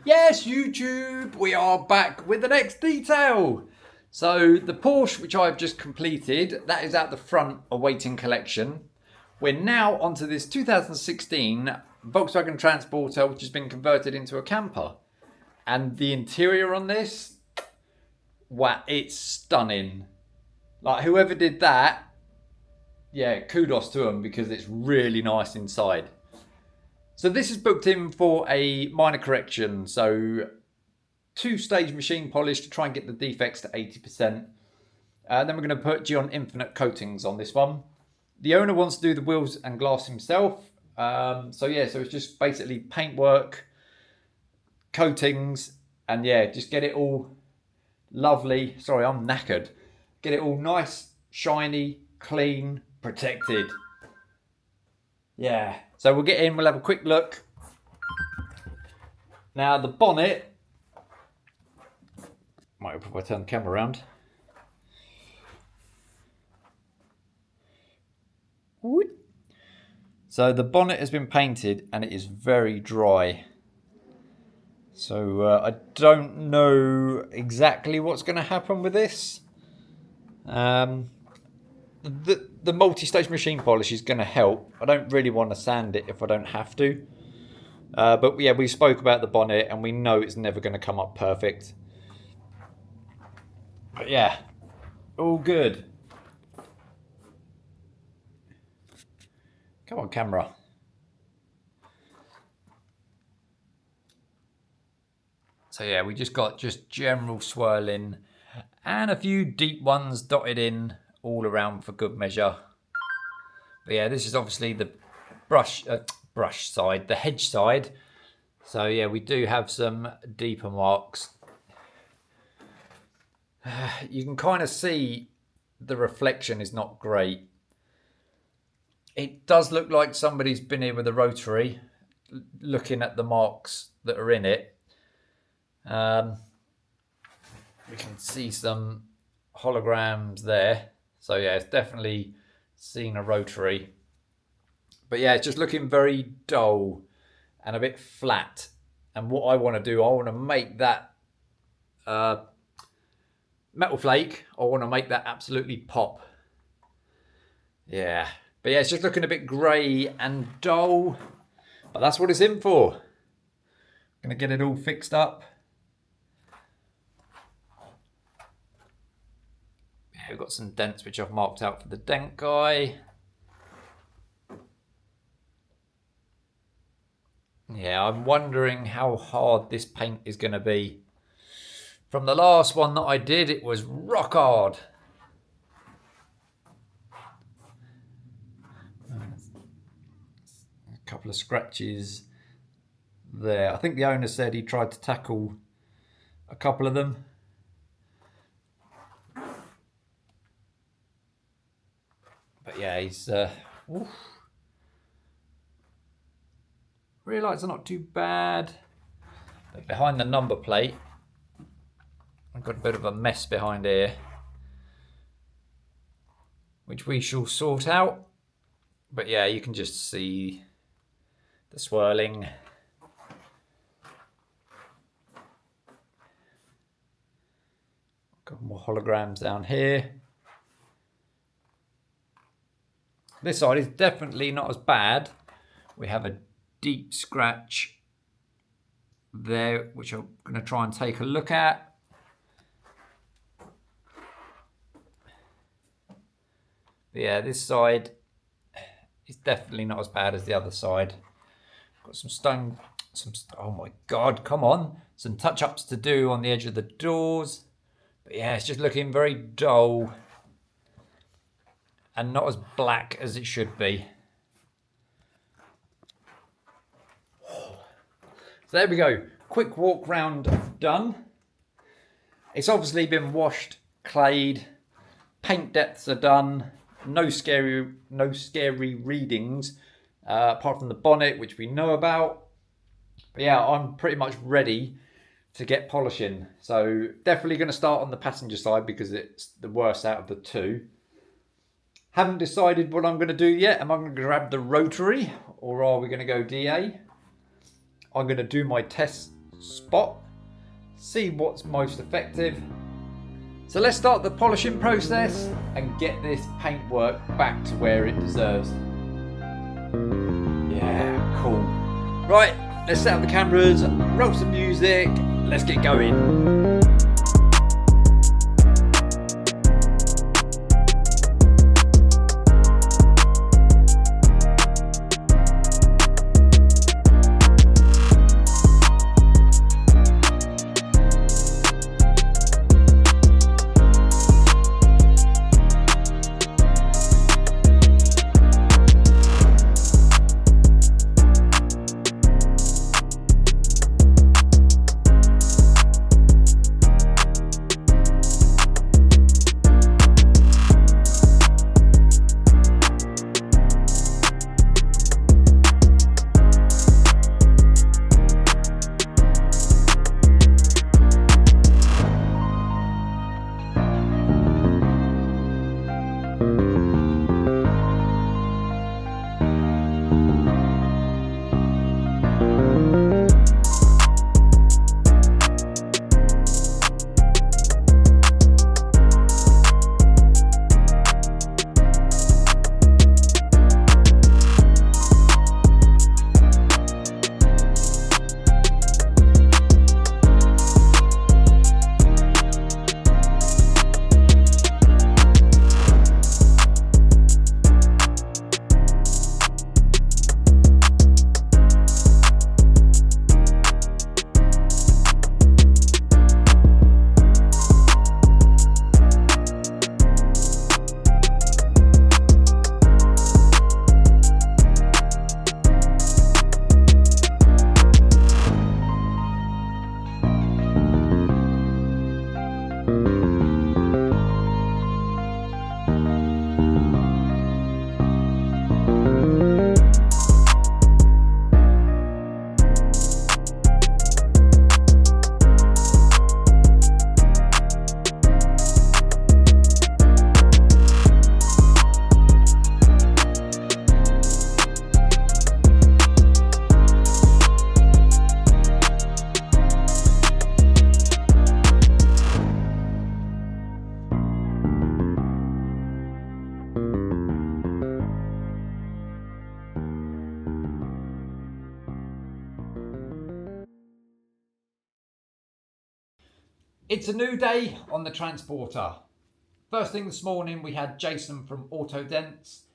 Yes, YouTube, we are back with the next detail. So the Porsche, which I've just completed, that is at the front awaiting collection. We're now onto this 2016 Volkswagen Transporter, which has been converted into a camper. And the interior on this, wow, it's stunning. Like, whoever did that, yeah, kudos to them because it's really nice inside. So this is booked in for a minor correction. So 2-stage machine polish to try and get the defects to 80%. Then we're going to put Gyeon Infinite Coatings on this one. The owner wants to do the wheels and glass himself. So it's just basically paintwork, coatings, and yeah, just get it all lovely. Sorry, I'm knackered. Get it all nice, shiny, clean, protected. Yeah, so we'll get in, we'll have a quick look. Now the bonnet, might help if I turn the camera around. So the bonnet has been painted and it is very dry. So I don't know exactly what's going to happen with this. The multi-stage machine polish is going to help. I don't really want to sand it if I don't have to. But yeah, we spoke about the bonnet and we know it's never going to come up perfect. But yeah, all good. Come on, camera. So yeah, we just got general swirling and a few deep ones dotted in all around for good measure. But yeah, this is obviously the brush side, the hedge side. So yeah, we do have some deeper marks. You can kind of see the reflection is not great. It does look like somebody's been here with a rotary looking at the marks that are in it. We can see some holograms there. So yeah, it's definitely seen a rotary. But yeah, it's just looking very dull and a bit flat. And what I want to do, I want to make that metal flake, I want to make that absolutely pop. Yeah. But yeah, it's just looking a bit grey and dull. But that's what it's in for. Going to get it all fixed up. Yeah, we've got some dents which I've marked out for the dent guy. Yeah, I'm wondering how hard this paint is going to be. From the last one that I did, it was rock hard. A couple of scratches there. I think the owner said he tried to tackle a couple of them. But yeah, he's rear lights are not too bad. But behind the number plate, I've got a bit of a mess behind here, which we shall sort out. But yeah, you can just see the swirling. Got more holograms down here. This side is definitely not as bad. We have a deep scratch there, which I'm going to try and take a look at. But yeah, this side is definitely not as bad as the other side. Got some stone, oh my God, come on. Some touch-ups to do on the edge of the doors. But yeah, it's just looking very dull and not as black as it should be. So there we go. Quick walk round done. It's obviously been washed, clayed. Paint depths are done. No scary readings, apart from the bonnet, which we know about. But yeah, I'm pretty much ready to get polishing. So definitely going to start on the passenger side because it's the worst out of the two. Haven't decided what I'm going to do yet. Am I going to grab the rotary or are we going to go DA? I'm going to do my test spot, see what's most effective. So let's start the polishing process and get this paintwork back to where it deserves. Yeah, cool. Right, let's set up the cameras, roll some music, let's get going. It's a new day on the transporter. First thing this morning we had Jason from Auto Dents.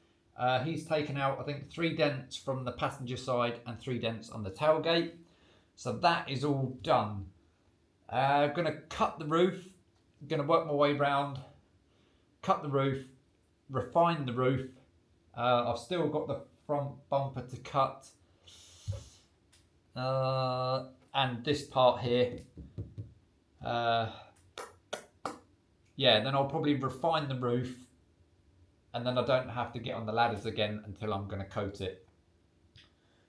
He's taken out I think 3 dents from the passenger side and 3 dents on the tailgate. So that is all done. I'm going to cut the roof, going to work my way round, cut the roof, refine the roof. I've still got the front bumper to cut and this part here. Yeah, then I'll probably refine the roof and then I don't have to get on the ladders again until I'm going to coat it.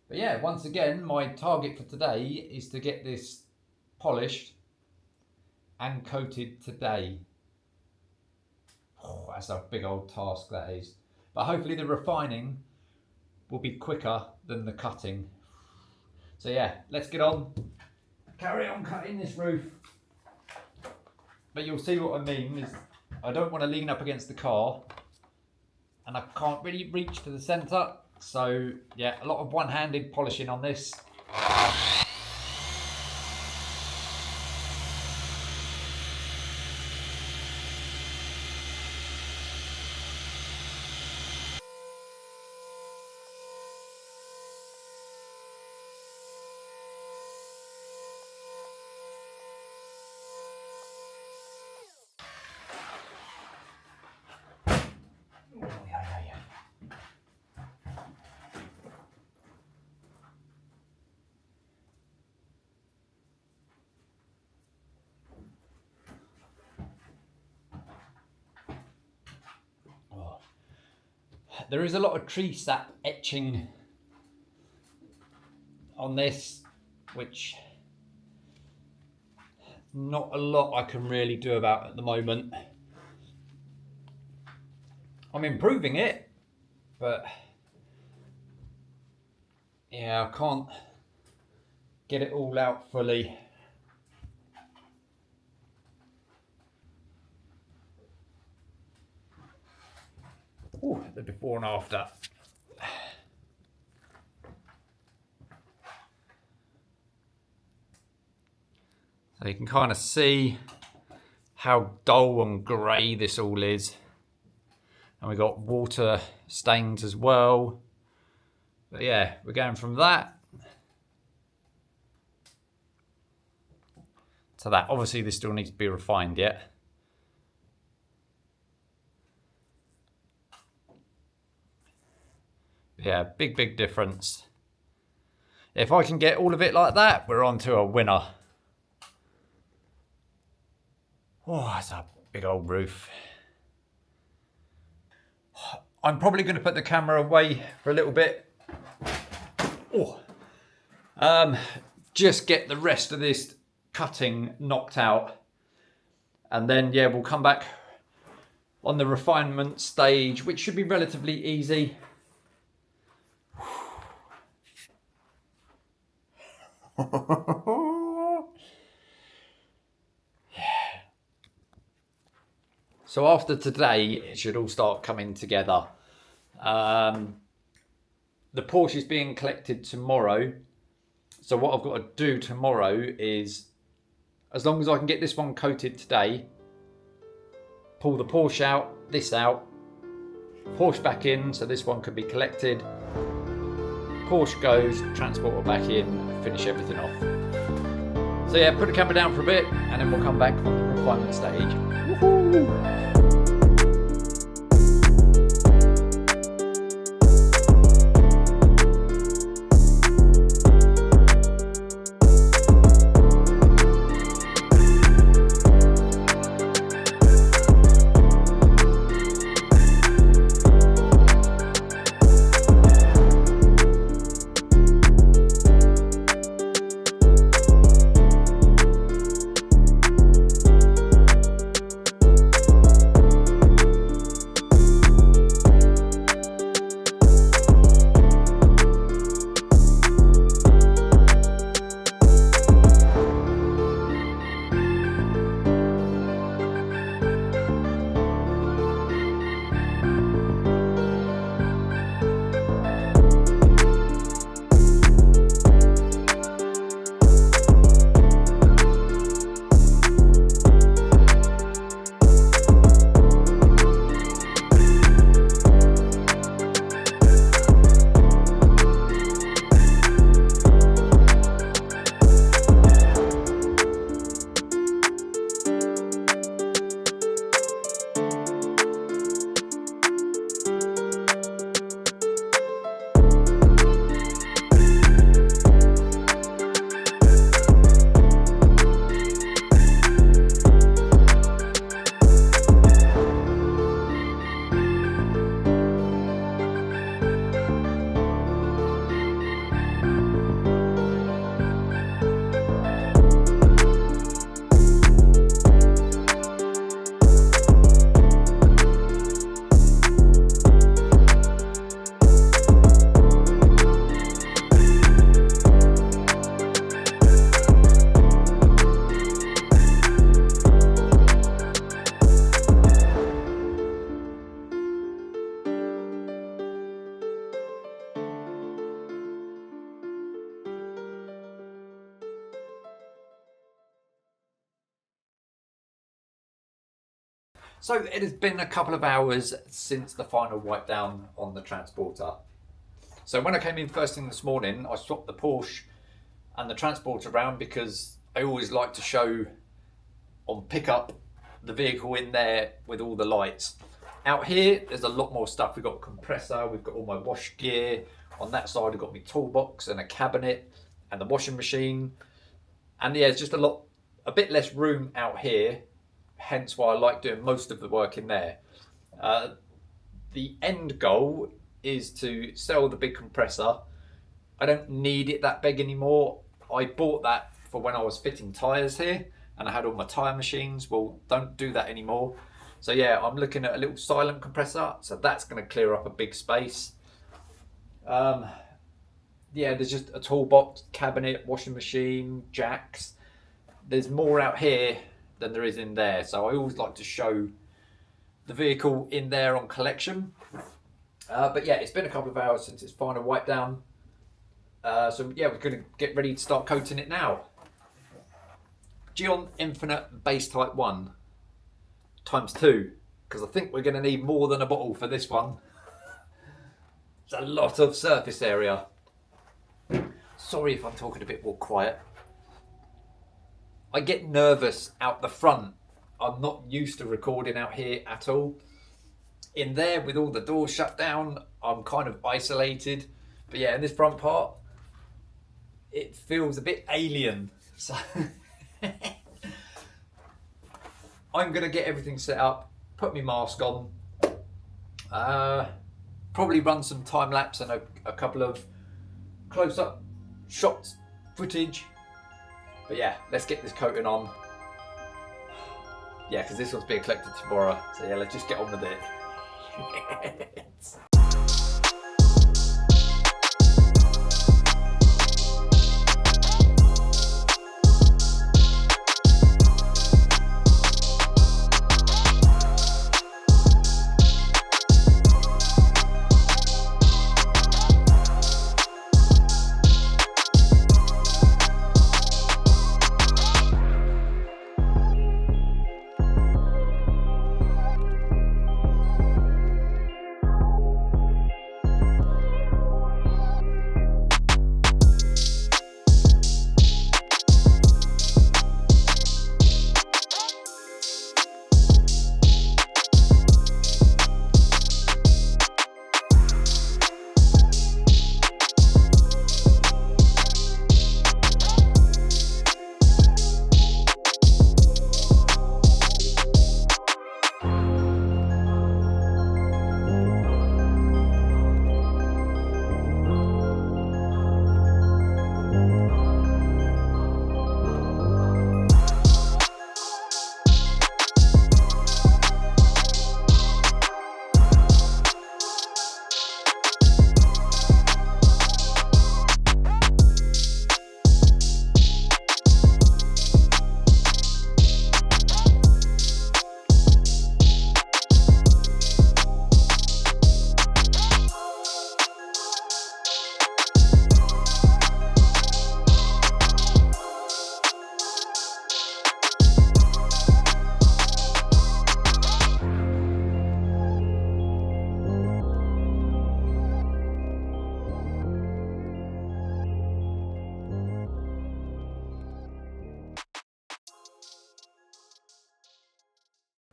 But yeah, once again, my target for today is to get this polished and coated today. Oh, that's a big old task, that is. But hopefully the refining will be quicker than the cutting. So yeah, let's get on, carry on cutting this roof. But you'll see what I mean is I don't want to lean up against the car and I can't really reach to the centre. So yeah, a lot of one-handed polishing on this. There is a lot of tree sap etching on this, which not a lot I can really do about at the moment. I'm improving it, but yeah, I can't get it all out fully. Ooh, the before and after. So you can kind of see how dull and grey this all is. And we've got water stains as well. But yeah, we're going from that to that. Obviously this still needs to be refined yet. Yeah, big difference. If I can get all of it like that, we're on to a winner. Oh, that's a big old roof. I'm probably going to put the camera away for a little bit. Oh, just get the rest of this cutting knocked out. And then, yeah, we'll come back on the refinement stage, which should be relatively easy. So after today, it should all start coming together. The Porsche is being collected tomorrow. So what I've got to do tomorrow is, as long as I can get this one coated today, pull the Porsche out, this out, Porsche back in, so this one can be collected. Porsche goes, transporter back in, finish everything off. So yeah, put the camera down for a bit, and then we'll come back on the refinement stage. Woohoo! So it has been a couple of hours since the final wipe down on the transporter. So when I came in first thing this morning, I swapped the Porsche and the transporter around because I always like to show on pickup the vehicle in there with all the lights. Out here, there's a lot more stuff. We've got a compressor, we've got all my wash gear. On that side, I've got my toolbox and a cabinet and the washing machine. And yeah, it's just a bit less room out here. Hence why I like doing most of the work in there. The end goal is to sell the big compressor. I don't need it that big anymore. I bought that for when I was fitting tyres here and I had all my tyre machines. Well, don't do that anymore. So yeah, I'm looking at a little silent compressor. So that's going to clear up a big space. Yeah, there's just a toolbox, cabinet, washing machine, jacks. There's more out here than there is in there. So I always like to show the vehicle in there on collection. But yeah, it's been a couple of hours since it's final wiped down. So yeah, we're going to get ready to start coating it now. Gyeon Infinite Base Type 1 times 2, because I think we're going to need more than a bottle for this one. It's a lot of surface area. Sorry if I'm talking a bit more quiet. I get nervous out the front. I'm not used to recording out here at all. In there, with all the doors shut down, I'm kind of isolated. But yeah, in this front part, it feels a bit alien. So I'm going to get everything set up, put my mask on, probably run some time lapse and a couple of close-up shots, footage. But yeah, let's get this coating on. Yeah, because this one's being collected tomorrow. So yeah, let's just get on with it.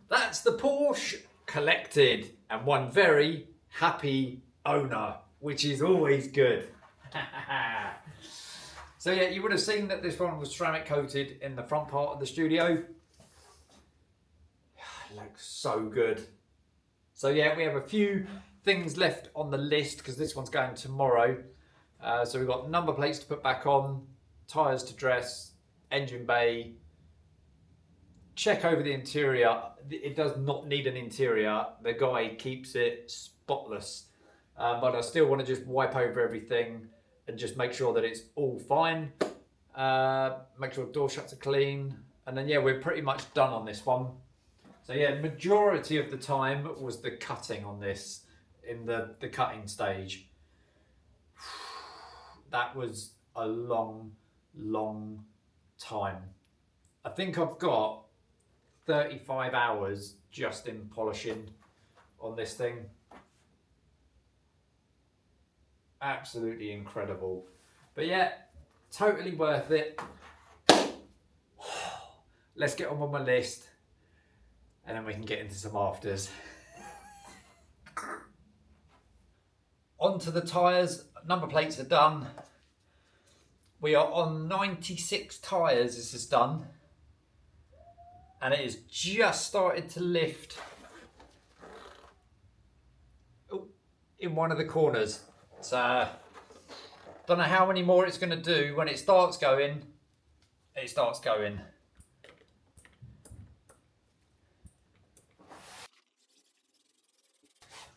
That's the Porsche collected, and one very happy owner, which is always good. So yeah, you would have seen that this one was ceramic coated in the front part of the studio. It looks so good. So yeah, we have a few things left on the list because this one's going tomorrow. So we've got number plates to put back on, tyres to dress, engine bay, check over the interior. It does not need an interior. The guy keeps it spotless. But I still want to just wipe over everything and just make sure that it's all fine. Make sure the door shuts are clean. And then yeah, we're pretty much done on this one. So yeah, majority of the time was the cutting on this, in the cutting stage. That was a long, long time. I think I've got 35 hours just in polishing on this thing. Absolutely incredible. But yeah, totally worth it. Let's get on with my list and then we can get into some afters. Onto the tyres. Number plates are done. We are on 96 tyres. This is done. And it has just started to lift in one of the corners. So, don't know how many more it's going to do. When it starts going, it starts going.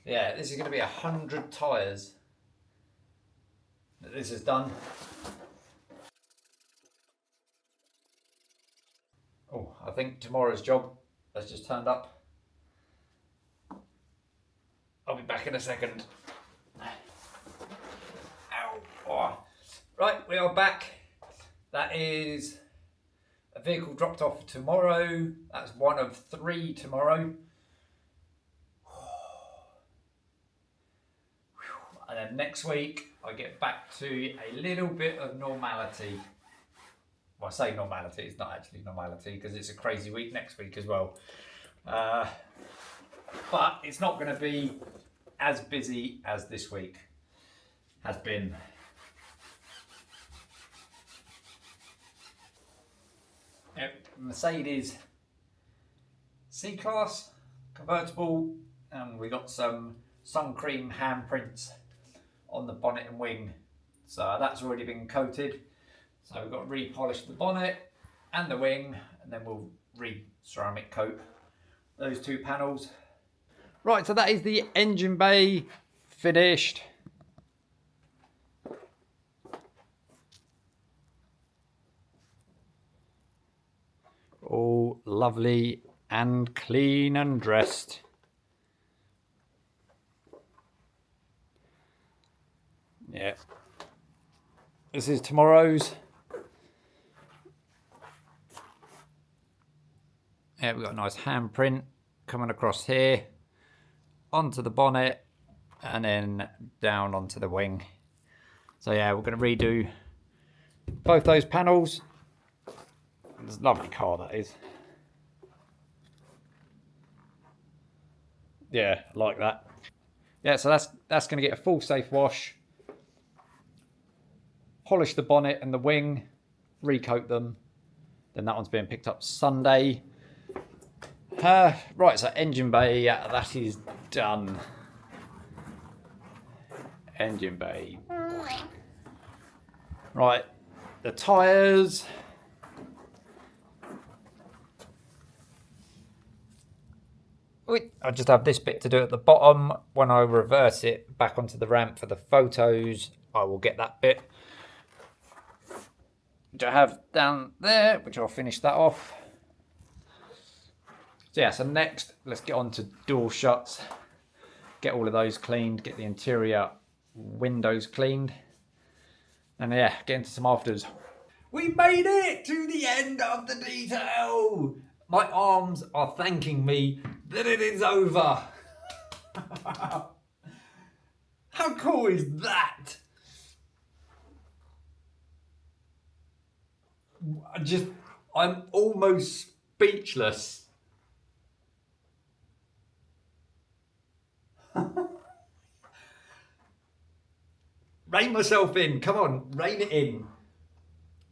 Yeah, this is going to be 100 tyres that this is done. Oh, I think tomorrow's job has just turned up. back in a second. Ow. Oh. Right, we are back. That is a vehicle dropped off tomorrow. That's one of 3 tomorrow. And then next week, I get back to a little bit of normality. Well, I say normality, it's not actually normality because it's a crazy week next week as well. But it's not going to be as busy as this week has been. Mercedes C-Class convertible, and we got some sun cream handprints on the bonnet and wing, so that's already been coated. So we've got to repolish the bonnet and the wing, and then we'll re-ceramic coat those 2 panels. Right, so that is the engine bay finished. All lovely and clean and dressed. Yeah. This is tomorrow's. Yeah, we've got a nice handprint coming across here, onto the bonnet, and then down onto the wing. So yeah, we're going to redo both those panels. It's a lovely car, that is. Yeah, I like that. Yeah, so that's going to get a full safe wash. Polish the bonnet and the wing, recoat them. Then that one's being picked up Sunday. Right, so engine bay, yeah, that is done. Engine bay. Right, the tyres. I just have this bit to do at the bottom. When I reverse it back onto the ramp for the photos, I will get that bit, which I have down there, which I'll finish that off. So yeah, so next, let's get on to door shuts. Get all of those cleaned, get the interior windows cleaned. And yeah, get into some afters. We made it to the end of the detail. My arms are thanking me that it is over. How cool is that? I'm almost speechless. Rein myself in, come on, rein it in.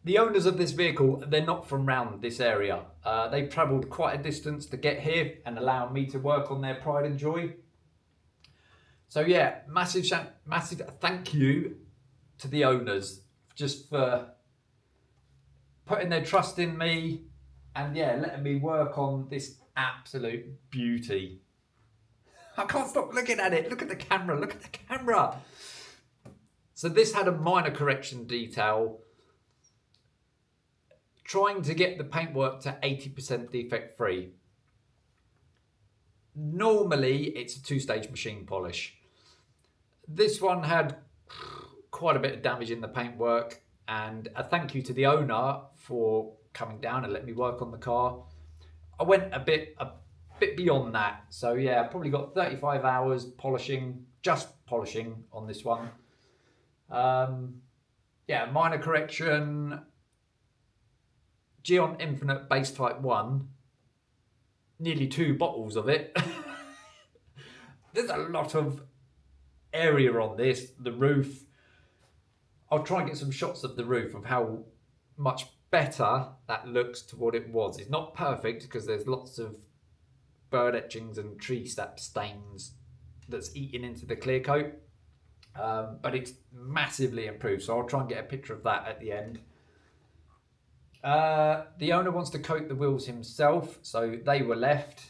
The owners of this vehicle, they're not from round this area. They've travelled quite a distance to get here and allow me to work on their pride and joy. So yeah, massive thank you to the owners just for putting their trust in me and yeah, letting me work on this absolute beauty. I can't stop looking at it. Look at the camera, look at the camera. So this had a minor correction detail, trying to get the paintwork to 80% defect free. Normally it's a 2-stage machine polish. This one had quite a bit of damage in the paintwork, and a thank you to the owner for coming down and letting me work on the car. I went a bit beyond that. So yeah, I probably got 35 hours polishing, just polishing on this one. Yeah, minor correction. Gyeon Infinite Base Type 1. Nearly 2 bottles of it. There's a lot of area on this. The roof. I'll try and get some shots of the roof of how much better that looks to what it was. It's not perfect because there's lots of bird etchings and tree sap stains that's eaten into the clear coat. But it's massively improved. So I'll try and get a picture of that at the end. The owner wants to coat the wheels himself, so they were left.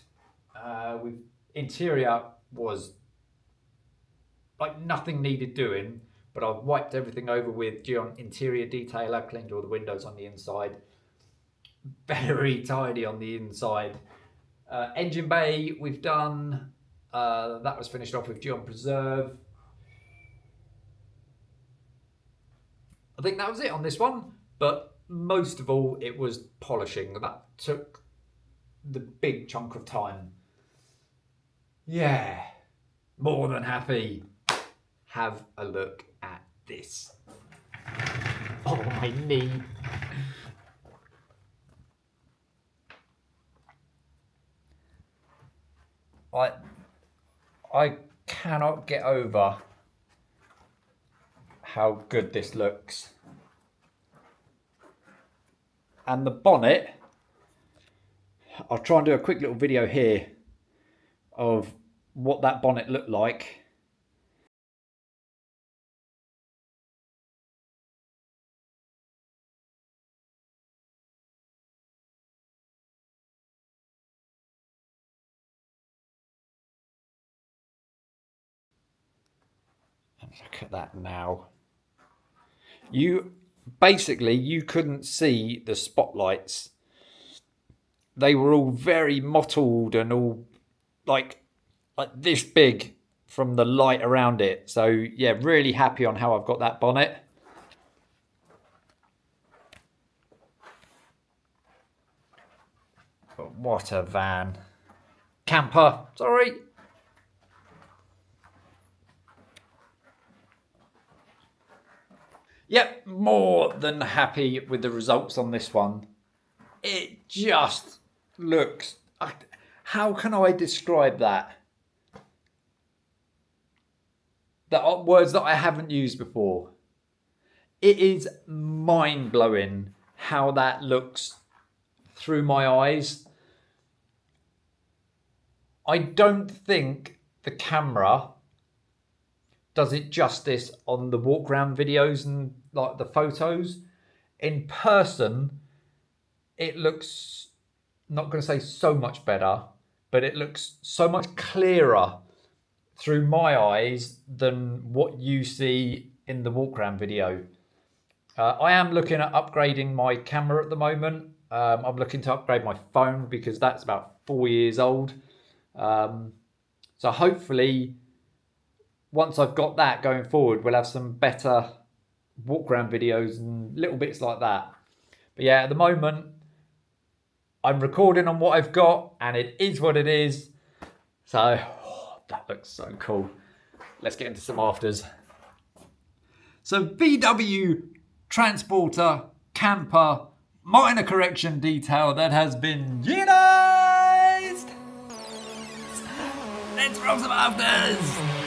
Interior was like nothing needed doing, but I've wiped everything over with Gyeon Interior Detailer, cleaned all the windows on the inside. Very tidy on the inside. Engine bay, we've done That was finished off with Gyeon Preserve. I think that was it on this one, but most of all, it was polishing. That took the big chunk of time. Yeah, more than happy. Have a look at this. Oh, my knee. I cannot get over how good this looks. And the bonnet, I'll try and do a quick little video here of what that bonnet looked like. Look at that now. You couldn't see the spotlights. They were all very mottled and all like this big from the light around it. So yeah, really happy on how I've got that bonnet. But what a van. Camper, sorry. Yep, more than happy with the results on this one. It just looks... How can I describe that? Words that I haven't used before. It is mind-blowing how that looks through my eyes. I don't think the camera does it justice on the walk around videos and like the photos. In person, it looks, not going to say so much better, but it looks so much clearer through my eyes than what you see in the walk around video. I am looking at upgrading my camera at the moment. I'm looking to upgrade my phone because that's about 4 years old. So hopefully, once I've got that going forward, we'll have some better walk around videos and little bits like that. But yeah, at the moment, I'm recording on what I've got and it is what it is. So, that looks so cool. Let's get into some afters. So VW Transporter Camper minor correction detail that has been unionized. Let's roll some afters.